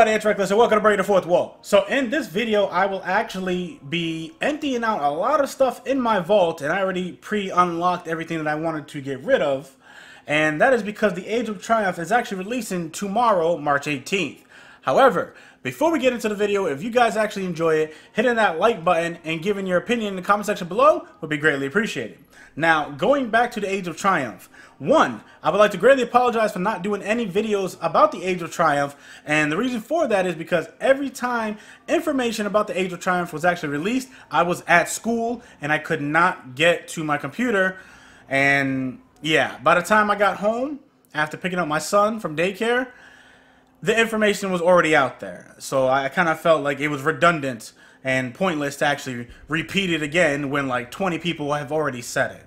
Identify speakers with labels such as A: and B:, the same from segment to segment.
A: everybody, it's Reckless and welcome to Break the Fourth Wall. So in this video, I will actually be emptying out a lot of stuff in my vault, and I already pre-unlocked everything that I wanted to get rid of. And that is because the Age of Triumph is actually releasing tomorrow, March 18th. However, before we get into the video, if you guys actually enjoy it, hitting that like button and giving your opinion in the comment section below would be greatly appreciated. Now, going back to the Age of Triumph. One, I would like to greatly apologize for not doing any videos about the Age of Triumph, and the reason for that is because every time information about the Age of Triumph was actually released, I was at school and I could not get to my computer. And yeah, by the time I got home, after picking up my son from daycare, the information was already out there. So I kind of felt like it was redundant and pointless to actually repeat it again when like 20 people have already said it.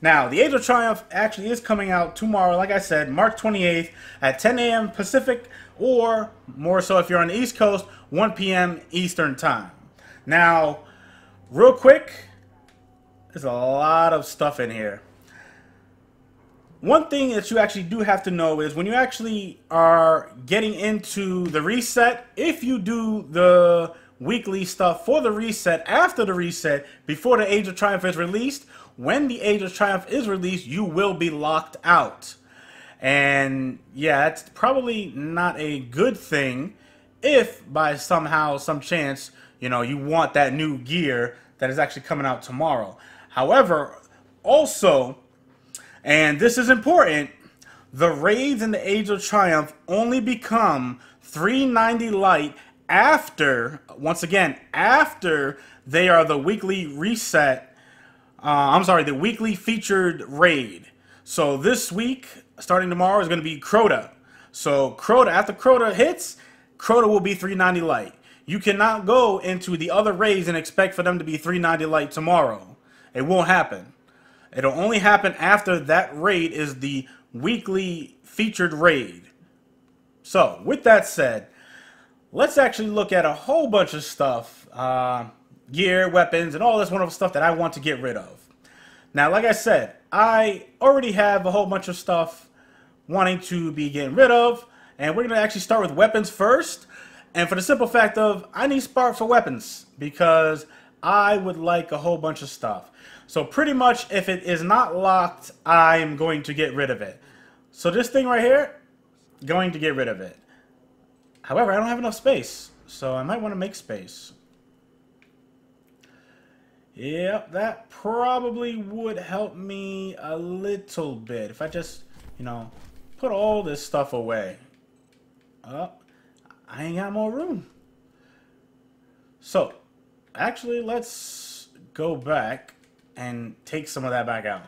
A: Now, the Age of Triumph actually is coming out tomorrow, like I said, March 28th at 10 a.m. Pacific, or more so if you're on the East Coast, 1 p.m. Eastern Time. Now, real quick, there's a lot of stuff in here. One thing that you actually do have to know is when you actually are getting into the reset, if you do the weekly stuff for the reset after the reset, before the Age of Triumph is released, when the Age of Triumph is released, you will be locked out. And yeah, it's probably not a good thing if by somehow, some chance, you know, you want that new gear that is actually coming out tomorrow. However, also, and this is important, the raids in the Age of Triumph only become 390 light after, once again, after they are the weekly reset. The weekly featured raid. So this week, starting tomorrow, is going to be Crota. So Crota, after Crota hits, Crota will be 390 light. You cannot go into the other raids and expect for them to be 390 light tomorrow. It won't happen. It'll only happen after that raid is the weekly featured raid. So, with that said, let's actually look at a whole bunch of stuff. Gear, weapons, and all this wonderful stuff that I want to get rid of. Now, like I said, I already have a whole bunch of stuff wanting to be getting rid of, and we're going to actually start with weapons first. And for the simple fact of, I need sparks for weapons, because I would like a whole bunch of stuff. So pretty much, if it is not locked, I'm going to get rid of it. So this thing right here, going to get rid of it. However, I don't have enough space, so I might want to make space. Yep, that probably would help me a little bit if I just, you know, put all this stuff away. Oh, I ain't got more room. So, actually, let's go back and take some of that back out.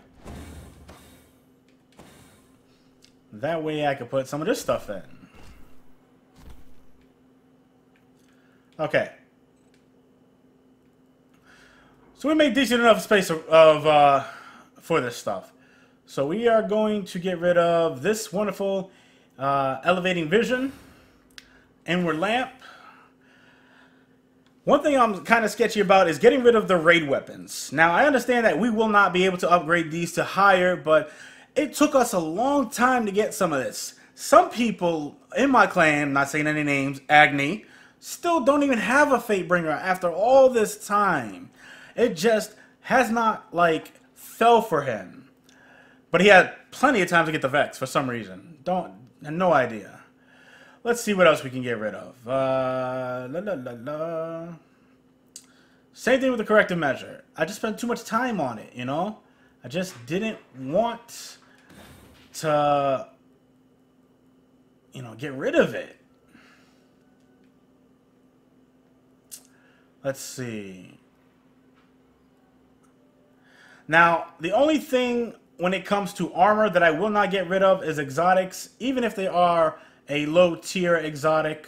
A: That way I can put some of this stuff in. Okay. So we made decent enough space for this stuff. So we are going to get rid of this wonderful elevating vision, inward lamp. One thing I'm kind of sketchy about is getting rid of the raid weapons. Now, I understand that we will not be able to upgrade these to higher, but it took us a long time to get some of this. Some people in my clan, not saying any names, Agni, still don't even have a Fatebringer after all this time. It just has not, like, fell for him. But he had plenty of time to get the Vex for some reason. No idea. Let's see what else we can get rid of. Same thing with the corrective measure. I just spent too much time on it, you know? I just didn't want to, you know, get rid of it. Let's see. Now, the only thing when it comes to armor that I will not get rid of is exotics, even if they are a low tier exotic.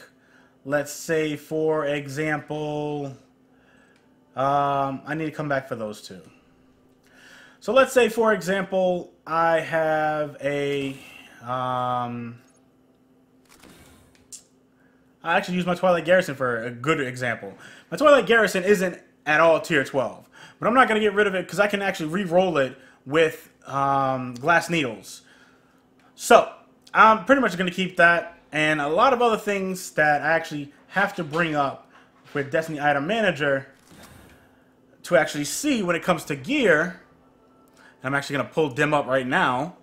A: Let's say, for example, I need to come back for those two. So let's say, for example, I have a, I actually use my Twilight Garrison for a good example. My Twilight Garrison isn't at all tier 12. But I'm not going to get rid of it because I can actually re-roll it with glass needles. So, I'm pretty much going to keep that. and a lot of other things that I actually have to bring up with Destiny Item Manager to actually see when it comes to gear. I'm actually going to pull them up right now.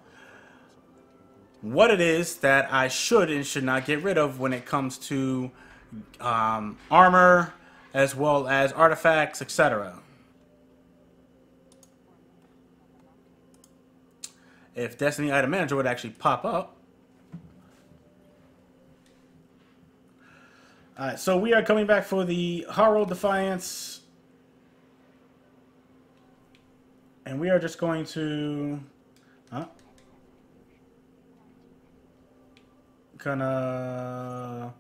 A: What it is that I should and should not get rid of when it comes to armor, as well as artifacts, etc. If Destiny Item Manager would actually pop up. Alright, so we are coming back for the Horror Defiance. And we are just going to... Gonna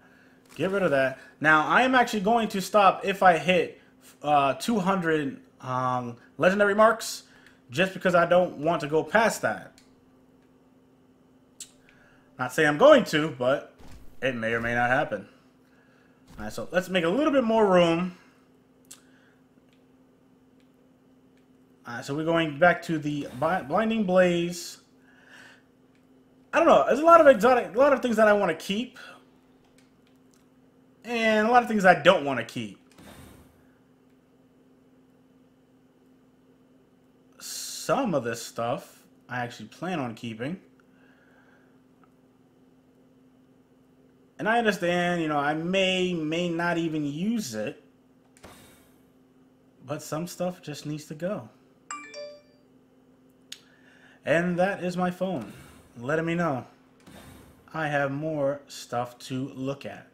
A: get rid of that. Now, I am actually going to stop if I hit 200 legendary marks, just because I don't want to go past that. Not saying I'm going to, but it may or may not happen. Alright, so let's make a little bit more room. Alright, so we're going back to the Blinding Blaze. I don't know. There's a lot of things that I want to keep, and a lot of things I don't want to keep. Some of this stuff I actually plan on keeping, and I understand, you know, I may not even use it, but some stuff just needs to go. And that is my phone letting me know I have more stuff to look at.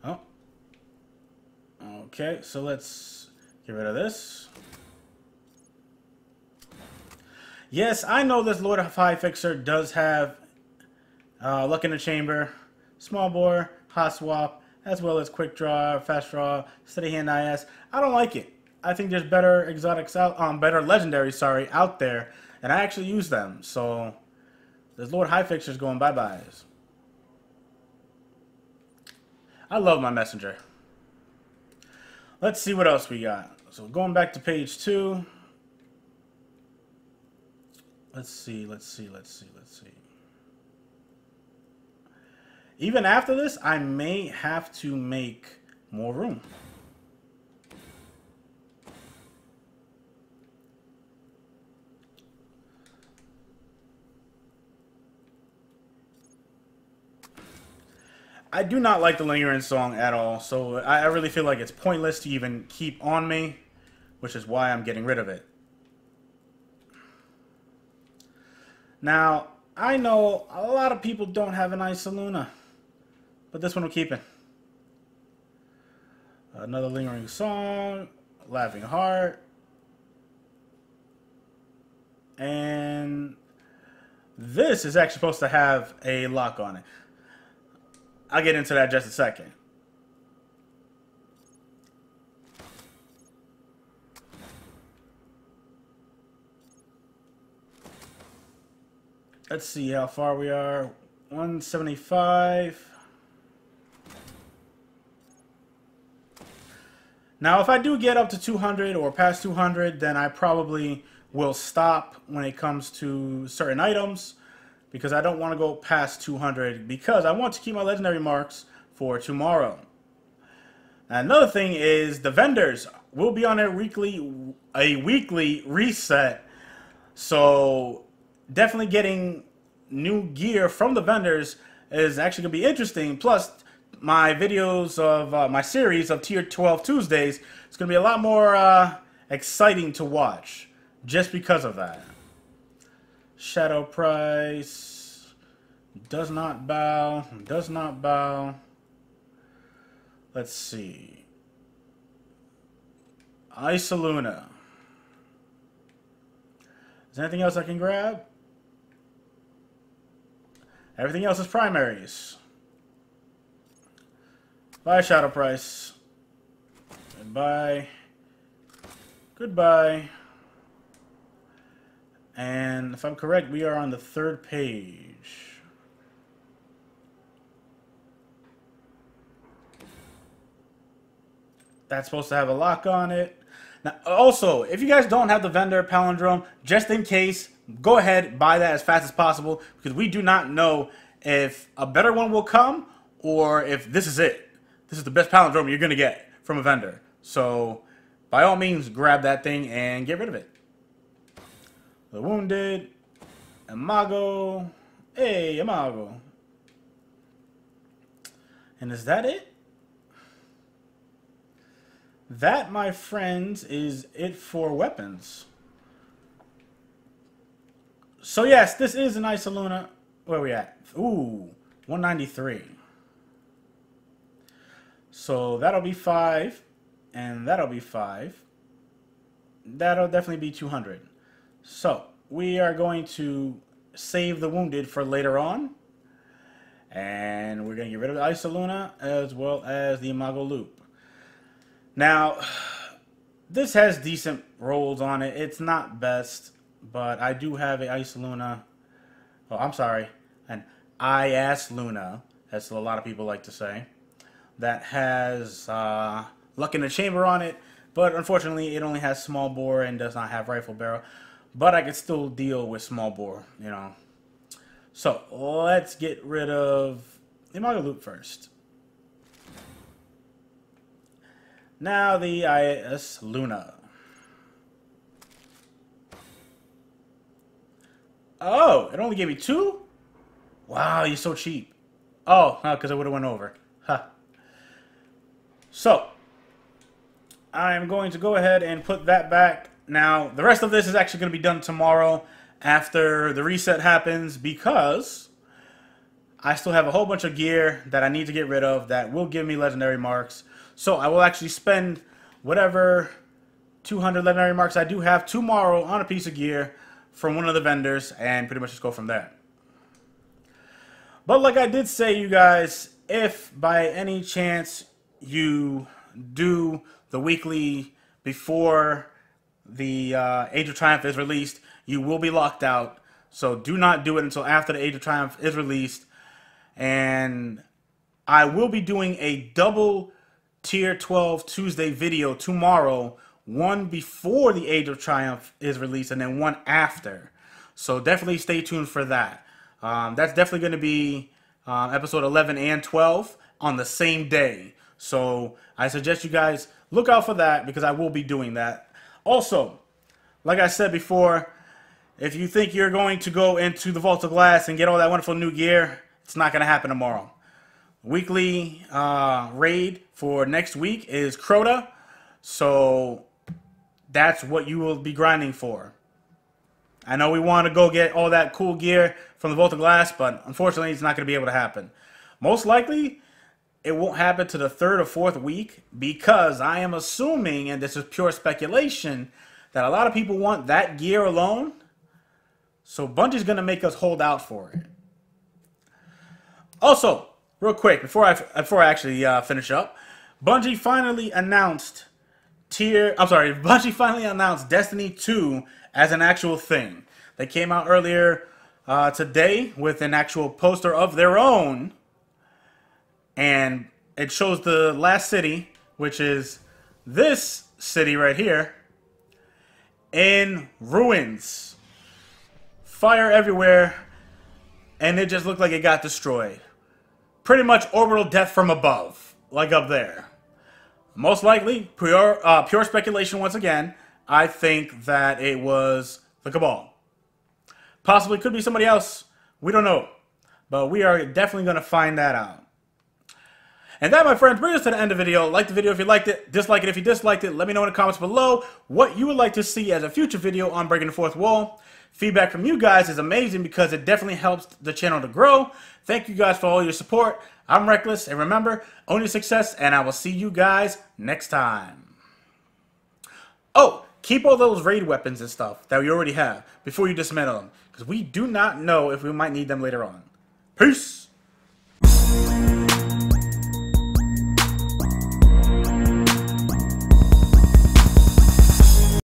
A: Oh. Okay, so let's get rid of this. Yes, I know this Lord of High Fixer does have Luck in the Chamber, Small Bore, Hot Swap, as well as Quick Draw, Fast Draw, Steady Hand IS. I don't like it. I think there's better exotics out, better legendaries, sorry, out there, and I actually use them. So this Lord High Fixer's going bye-byes. I love my messenger. Let's see what else we got. So going back to page 2. Let's see. Even after this, I may have to make more room. I do not like the lingering song at all, so I really feel like it's pointless to even keep on me, which is why I'm getting rid of it. Now, I know a lot of people don't have an Isoluna, but this one we're keeping. Another lingering song, Laughing Heart, and this is actually supposed to have a lock on it. I'll get into that in just a second. Let's see how far we are. 175. Now, if I do get up to 200 or past 200, then I probably will stop when it comes to certain items, because I don't want to go past 200, because I want to keep my legendary marks for tomorrow. Another thing is the vendors will be on a weekly reset, so definitely getting new gear from the vendors is actually going to be interesting. Plus, my videos of my series of Tier 12 Tuesdays is going to be a lot more exciting to watch just because of that. Shadow Price does not bow. Does not bow. Let's see. Isoluna. Is there anything else I can grab? Everything else is primaries. Bye, Shadow Price. Goodbye. Goodbye. And if I'm correct, we are on the 3rd page. That's supposed to have a lock on it. Now, also, if you guys don't have the vendor palindrome, just in case, go ahead, buy that as fast as possible, because we do not know if a better one will come or if this is it. This is the best palindrome you're going to get from a vendor. So, by all means, grab that thing and get rid of it. The Wounded, Imago, hey, Imago. And is that it? That, my friends, is it for weapons. So yes, this is an Isoluna. Where are we at? Ooh, 193. So that'll be 5, and that'll be 5. That'll definitely be 200. So we are going to save the Wounded for later on. And we're going to get rid of the Isoluna as well as the Imago Loop. Now, this has decent rolls on it. It's not best, but I do have a Isoluna. Oh, I'm sorry. An Iasluna, as a lot of people like to say. That has Luck in the Chamber on it. But unfortunately, it only has small bore and does not have rifle barrel. But I can still deal with small bore, you know. So, let's get rid of the Imago Loop first. Now the Iasluna. Oh, it only gave me 2? Wow, you're so cheap. Oh, because I would have went over. Huh. So, I'm going to go ahead and put that back. Now, the rest of this is actually going to be done tomorrow after the reset happens, because I still have a whole bunch of gear that I need to get rid of that will give me legendary marks. So I will actually spend whatever 200 legendary marks I do have tomorrow on a piece of gear from one of the vendors and pretty much just go from there. But like I did say, you guys, if by any chance you do the weekly before the Age of Triumph is released, you will be locked out. So do not do it until after the Age of Triumph is released. And I will be doing a double Tier 12 Tuesday video tomorrow. One before the Age of Triumph is released and then one after. So definitely stay tuned for that. That's definitely going to be episode 11 and 12 on the same day. So I suggest you guys look out for that, because I will be doing that. Also, like I said before, if you think you're going to go into the Vault of Glass and get all that wonderful new gear, it's not going to happen tomorrow. Weekly raid for next week is Crota, so that's what you will be grinding for. I know we want to go get all that cool gear from the Vault of Glass, but unfortunately it's not going to be able to happen. Most likely, it won't happen to the 3rd or 4th week, because I am assuming, and this is pure speculation, that a lot of people want that gear alone. So Bungie's going to make us hold out for it. Also, real quick, before I actually finish up, Bungie finally announced Destiny 2 as an actual thing. They came out earlier today with an actual poster of their own, and it shows the last city, which is this city right here, in ruins. Fire everywhere, and it just looked like it got destroyed. Pretty much orbital death from above, like up there. Most likely, pure speculation once again, I think that it was the Cabal. Possibly could be somebody else, we don't know. But we are definitely going to find that out. And that, my friends, brings us to the end of the video. Like the video if you liked it, dislike it if you disliked it. Let me know in the comments below what you would like to see as a future video on Breaking the Fourth Wall. Feedback from you guys is amazing, because it definitely helps the channel to grow. Thank you guys for all your support. I'm Reckless, and remember, own your success, and I will see you guys next time. Oh, keep all those raid weapons and stuff that we already have before you dismantle them, because we do not know if we might need them later on. Peace!